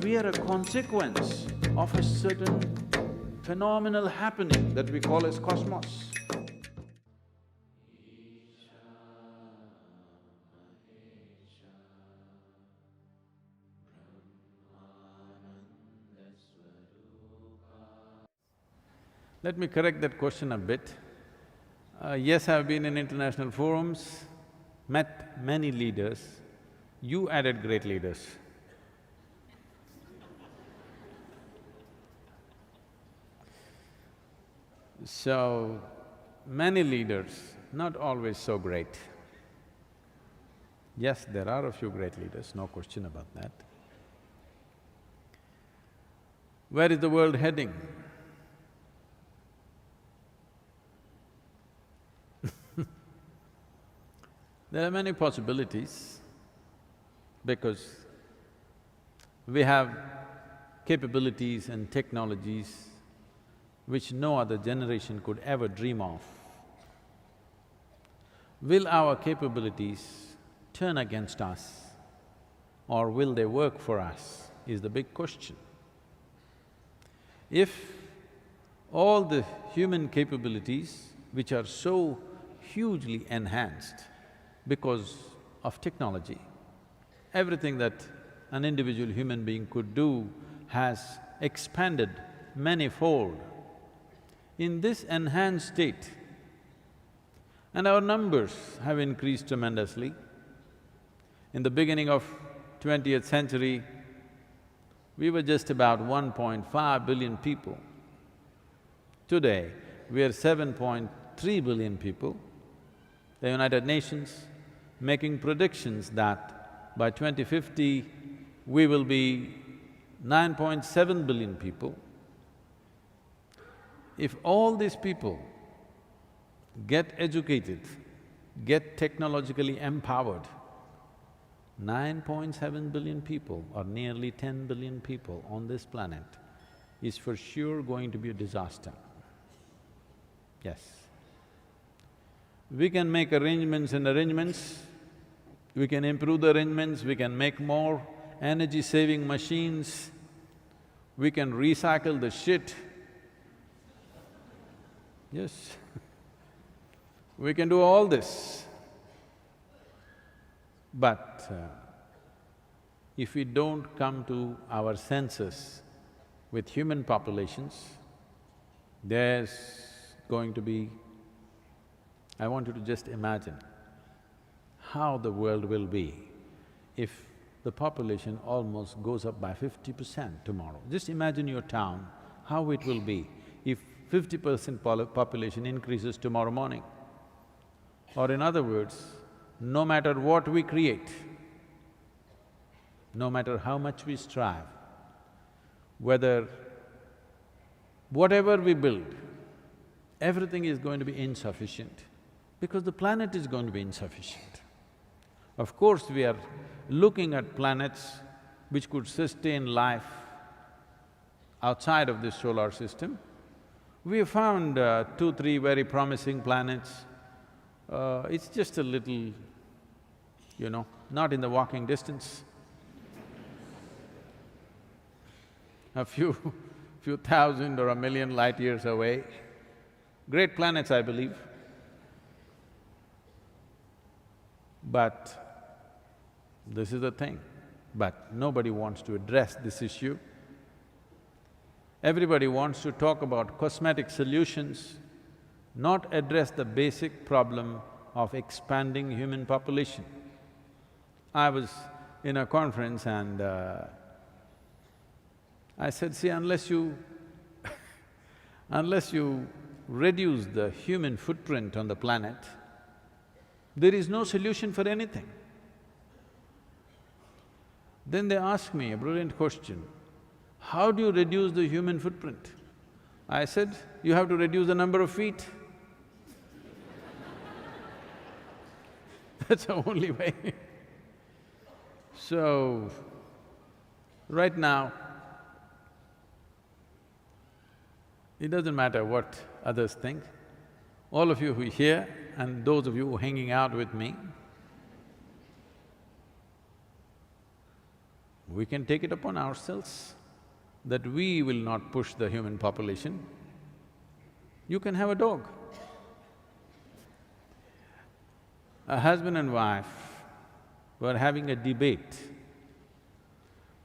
we are a consequence of a certain phenomenal happening that we call as cosmos. Let me correct that question a bit. Yes, I've been in international forums, met many leaders. You added great leaders. So, many leaders, not always so great. Yes, there are a few great leaders, no question about that. Where is the world heading? There are many possibilities because we have capabilities and technologies which no other generation could ever dream of. Will our capabilities turn against us or will they work for us is the big question. If all the human capabilities which are so hugely enhanced because of technology, everything that an individual human being could do has expanded manifold. In this enhanced state, and our numbers have increased tremendously. In the beginning of 20th century, we were just about 1.5 billion people. Today, we are 7.3 billion people. The United Nations making predictions that by 2050, we will be 9.7 billion people. If all these people get educated, get technologically empowered, 9.7 billion people or nearly 10 billion people on this planet is for sure going to be a disaster. Yes. We can make arrangements and arrangements, we can improve the arrangements, we can make more energy-saving machines, we can recycle the shit. Yes, we can do all this. But if we don't come to our senses with human populations, there's going to be… I want you to just imagine how the world will be if the population almost goes up by 50% tomorrow. Just imagine your town, how it will be if 50% population increases tomorrow morning. Or in other words, no matter what we create, no matter how much we strive, whatever we build, everything is going to be insufficient because the planet is going to be insufficient. Of course, we are looking at planets which could sustain life outside of this solar system. We have found 2, 3 very promising planets. It's just a little, not in the walking distance. A few thousand or a million light years away. Great planets, I believe. But this is the thing, but nobody wants to address this issue. Everybody wants to talk about cosmetic solutions, not address the basic problem of expanding human population. I was in a conference and I said, see, unless you reduce the human footprint on the planet, there is no solution for anything. Then they asked me a brilliant question, how do you reduce the human footprint? I said, you have to reduce the number of feet. That's the only way. So, right now, it doesn't matter what others think. All of you who are here and those of you who are hanging out with me, we can take it upon ourselves that we will not push the human population. You can have a dog. A husband and wife were having a debate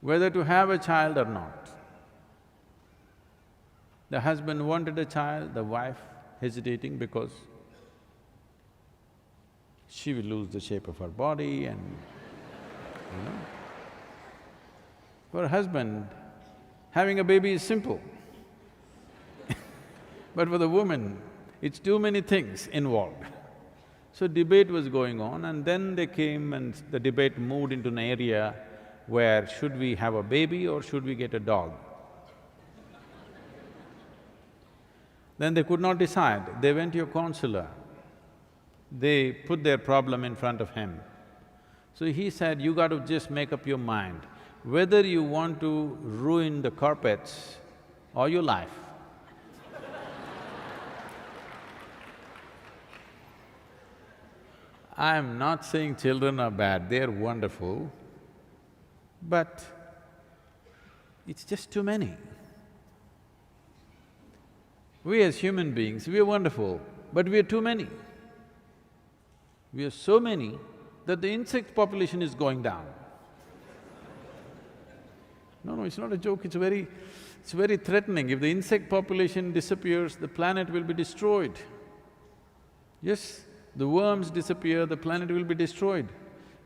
whether to have a child or not. The husband wanted a child, the wife hesitating because she will lose the shape of her body and, you know. For a husband, having a baby is simple. But for the woman, it's too many things involved. So debate was going on, and then they came and the debate moved into an area where should we have a baby or should we get a dog? Then they could not decide, they went to a counselor. They put their problem in front of him. So he said, you got to just make up your mind whether you want to ruin the carpets or your life. I am not saying children are bad, they're wonderful, but it's just too many. We as human beings, we are wonderful, but we are too many. We are so many that the insect population is going down. No, it's not a joke, it's very threatening. If the insect population disappears, the planet will be destroyed. Yes, the worms disappear, the planet will be destroyed.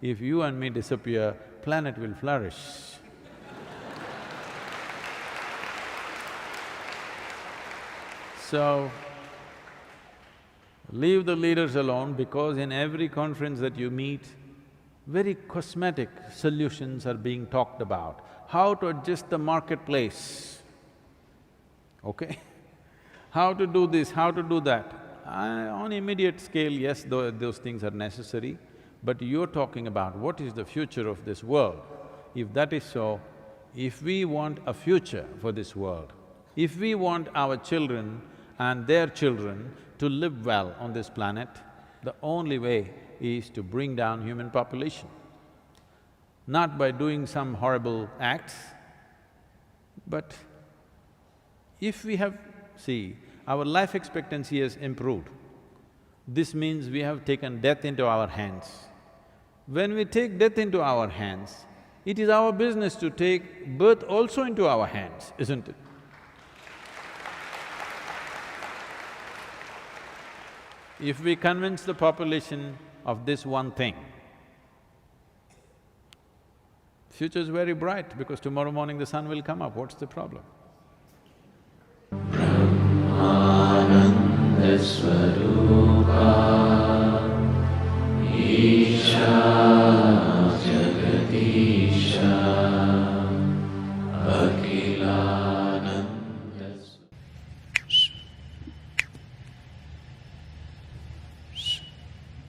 If you and me disappear, planet will flourish. So, leave the leaders alone because in every conference that you meet, very cosmetic solutions are being talked about. How to adjust the marketplace, okay? How to do this, how to do that. On immediate scale, yes, those things are necessary, but you're talking about what is the future of this world. If that is so, if we want a future for this world, if we want our children and their children to live well on this planet, the only way is to bring down human population. Not by doing some horrible acts, but if we have… See, our life expectancy has improved. This means we have taken death into our hands. When we take death into our hands, it is our business to take birth also into our hands, isn't it? If we convince the population of this one thing, future is very bright because tomorrow morning the sun will come up, what's the problem? Brahmananda Swarupa